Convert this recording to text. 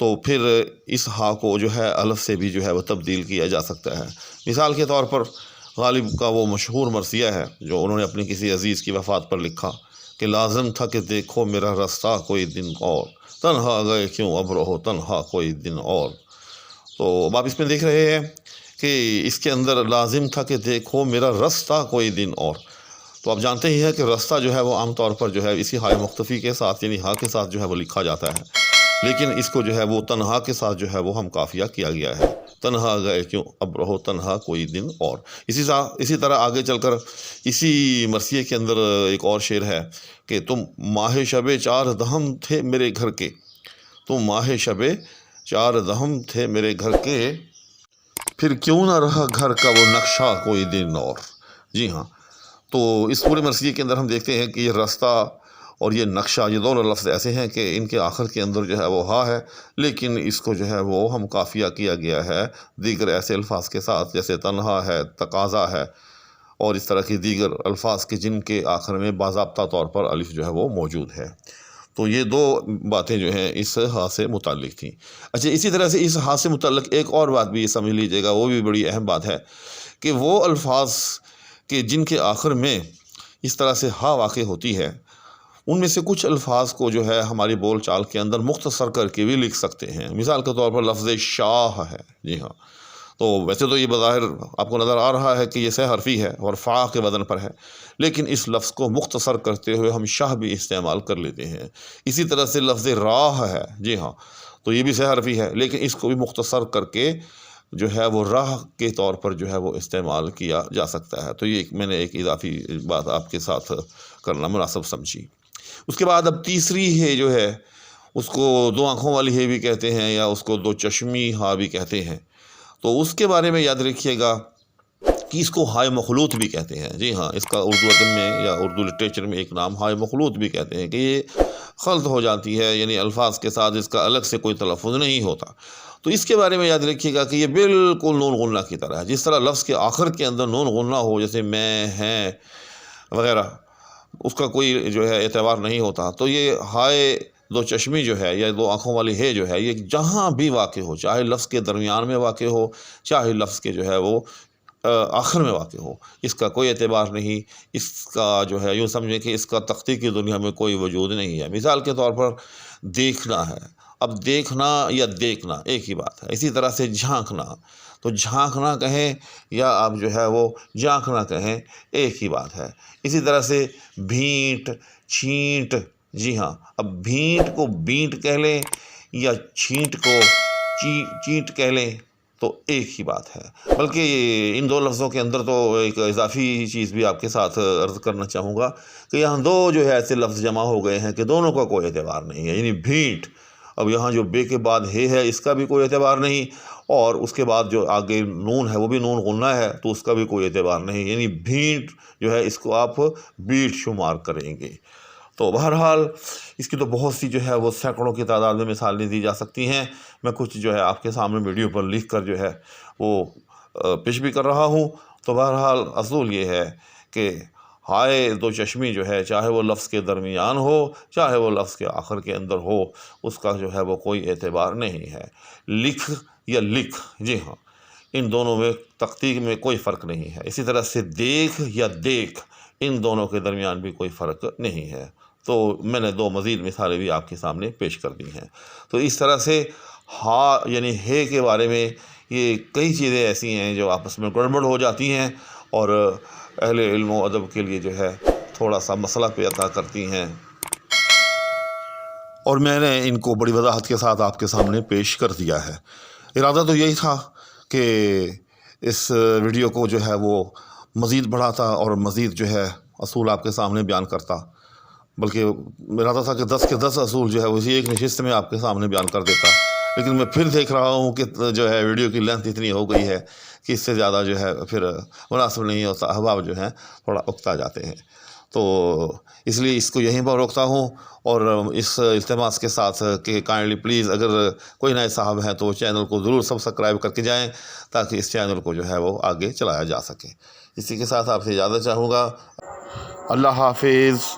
تو پھر اس ہا کو جو ہے الف سے بھی جو ہے وہ تبدیل کیا جا سکتا ہے۔ مثال کے طور پر غالب کا وہ مشہور مرثیہ ہے جو انہوں نے اپنی کسی عزیز کی وفات پر لکھا کہ لازم تھا کہ دیکھو میرا رستہ کوئی دن اور، تنہا گئے کیوں اب رہو تنہا کوئی دن اور۔ تو اب آپ اس میں دیکھ رہے ہیں کہ اس کے اندر لازم تھا کہ دیکھو میرا رستہ کوئی دن اور۔ تو آپ جانتے ہی ہیں کہ رستہ جو ہے وہ عام طور پر جو ہے اسی ہائے مختفی کے ساتھ یعنی ہا کے ساتھ جو ہے وہ لکھا جاتا ہے، لیکن اس کو جو ہے وہ تنہا کے ساتھ جو ہے وہ ہم قافیہ کیا گیا ہے، تنہا گئے کیوں اب رہو تنہا کوئی دن اور۔ اسی طرح آگے چل کر اسی مرثیے کے اندر ایک اور شعر ہے کہ تم ماہ شب چار دہم تھے میرے گھر کے، تم ماہ شب چار دہم تھے میرے گھر کے، پھر کیوں نہ رہا گھر کا وہ نقشہ کوئی دن اور۔ جی ہاں، تو اس پورے مرثیے کے اندر ہم دیکھتے ہیں کہ یہ رستہ اور یہ نقشہ، یہ دونوں لفظ ایسے ہیں کہ ان کے آخر کے اندر جو ہے وہ ہا ہے، لیکن اس کو جو ہے وہ ہم قافیہ کیا گیا ہے دیگر ایسے الفاظ کے ساتھ جیسے تنہا ہے، تقاضا ہے، اور اس طرح کی دیگر الفاظ کے جن کے آخر میں باضابطہ طور پر الف جو ہے وہ موجود ہے۔ تو یہ دو باتیں جو ہیں اس ہا سے متعلق تھیں۔ اچھا، اسی طرح سے اس ہا سے متعلق ایک اور بات بھی سمجھ لیجیے گا، وہ بھی بڑی اہم بات ہے کہ وہ الفاظ کہ جن کے آخر میں اس طرح سے ہا واقع ہوتی ہے، ان میں سے کچھ الفاظ کو جو ہے ہماری بول چال کے اندر مختصر کر کے بھی لکھ سکتے ہیں۔ مثال کے طور پر لفظ شاہ ہے، جی ہاں، تو ویسے تو یہ بظاہر آپ کو نظر آ رہا ہے کہ یہ 6 حرفی ہے اور فا کے وزن پر ہے، لیکن اس لفظ کو مختصر کرتے ہوئے ہم شاہ بھی استعمال کر لیتے ہیں۔ اسی طرح سے لفظ راہ ہے، جی ہاں، تو یہ بھی 6 حرفی ہے، لیکن اس کو بھی مختصر کر کے جو ہے وہ راہ کے طور پر جو ہے وہ استعمال کیا جا سکتا ہے۔ تو یہ میں نے ایک اضافی بات آپ کے ساتھ کرنا مناسب سمجھی۔ اس کے بعد اب تیسری ہے جو ہے اس کو 2 آنکھوں والی ہے بھی کہتے ہیں یا اس کو 2 چشمی ہا بھی کہتے ہیں، تو اس کے بارے میں یاد رکھیے گا کہ اس کو ہائے مخلوط بھی کہتے ہیں۔ جی ہاں، اس کا اردو ادب میں یا اردو لٹریچر میں ایک نام ہائے مخلوط بھی کہتے ہیں کہ یہ خلط ہو جاتی ہے، یعنی الفاظ کے ساتھ اس کا الگ سے کوئی تلفظ نہیں ہوتا۔ تو اس کے بارے میں یاد رکھیے گا کہ یہ بالکل نون غنہ کی طرح ہے، جس طرح لفظ کے آخر کے اندر نون غنہ ہو جیسے میں، ہیں وغیرہ، اس کا کوئی جو ہے اعتبار نہیں ہوتا، تو یہ ہائے 2 چشمی جو ہے یا 2 آنکھوں والی ہے جو ہے، یہ جہاں بھی واقع ہو، چاہے لفظ کے درمیان میں واقع ہو، چاہے لفظ کے جو ہے وہ آخر میں واقع ہو، اس کا کوئی اعتبار نہیں، اس کا جو ہے یوں سمجھیں کہ اس کا تخلیقی دنیا میں کوئی وجود نہیں ہے۔ مثال کے طور پر دیکھنا ہے، اب دیکھنا یا دیکھنا ایک ہی بات ہے۔ اسی طرح سے جھانکنا، تو جھانکنا کہیں یا آپ جو ہے وہ جھانکنا کہیں، ایک ہی بات ہے۔ اسی طرح سے بھینٹ، چھینٹ، جی ہاں، اب بھینٹ کو بینٹ کہہ لیں یا چھینٹ کو چینٹ کہہ لیں تو ایک ہی بات ہے۔ بلکہ ان 2 لفظوں کے اندر تو ایک اضافی چیز بھی آپ کے ساتھ عرض کرنا چاہوں گا کہ یہاں 2 جو ہے ایسے لفظ جمع ہو گئے ہیں کہ دونوں کا کوئی اعتبار نہیں ہے، یعنی بھینٹ، اب یہاں جو بے کے بعد ہے اس کا بھی کوئی اعتبار نہیں، اور اس کے بعد جو آگے نون ہے وہ بھی نون غنہ ہے تو اس کا بھی کوئی اعتبار نہیں، یعنی بھینٹ جو ہے اس کو آپ بیٹ شمار کریں گے۔ تو بہرحال اس کی تو بہت سی جو ہے وہ سینکڑوں کی تعداد میں مثالیں دی جا سکتی ہیں، میں کچھ جو ہے آپ کے سامنے ویڈیو پر لکھ کر جو ہے وہ پیش بھی کر رہا ہوں۔ تو بہرحال اصول یہ ہے کہ ہائے 2 چشمی جو ہے، چاہے وہ لفظ کے درمیان ہو چاہے وہ لفظ کے آخر کے اندر ہو، اس کا جو ہے وہ کوئی اعتبار نہیں ہے۔ لکھ یا لکھ، جی ہاں، ان دونوں میں تخلیق میں کوئی فرق نہیں ہے۔ اسی طرح سے دیکھ یا دیکھ، ان دونوں کے درمیان بھی کوئی فرق نہیں ہے۔ تو میں نے 2 مزید مثالیں بھی آپ کے سامنے پیش کر دی ہیں۔ تو اس طرح سے ہا یعنی ہے کے بارے میں یہ کئی چیزیں ایسی ہیں جو آپس میں گڑبڑ ہو جاتی ہیں اور اہل علم و ادب کے لیے جو ہے تھوڑا سا مسئلہ پیدا کرتی ہیں، اور میں نے ان کو بڑی وضاحت کے ساتھ آپ کے سامنے پیش کر دیا ہے۔ ارادہ تو یہی تھا کہ اس ویڈیو کو جو ہے وہ مزید بڑھاتا اور مزید جو ہے اصول آپ کے سامنے بیان کرتا، بلکہ ارادہ تھا کہ 10 کے 10 اصول جو ہے اسی ایک نشست میں آپ کے سامنے بیان کر دیتا، لیکن میں پھر دیکھ رہا ہوں کہ جو ہے ویڈیو کی لینتھ اتنی ہو گئی ہے کہ اس سے زیادہ جو ہے پھر مناسب نہیں ہوتا، احباب جو ہیں تھوڑا اکتا جاتے ہیں۔ تو اس لیے اس کو یہیں پر روکتا ہوں، اور اس التماس کے ساتھ کہ کائنڈلی پلیز اگر کوئی نئے صاحب ہیں تو چینل کو ضرور سبسکرائب کر کے جائیں تاکہ اس چینل کو جو ہے وہ آگے چلایا جا سکے۔ اسی کے ساتھ آپ سے اجازت چاہوں گا۔ اللہ حافظ۔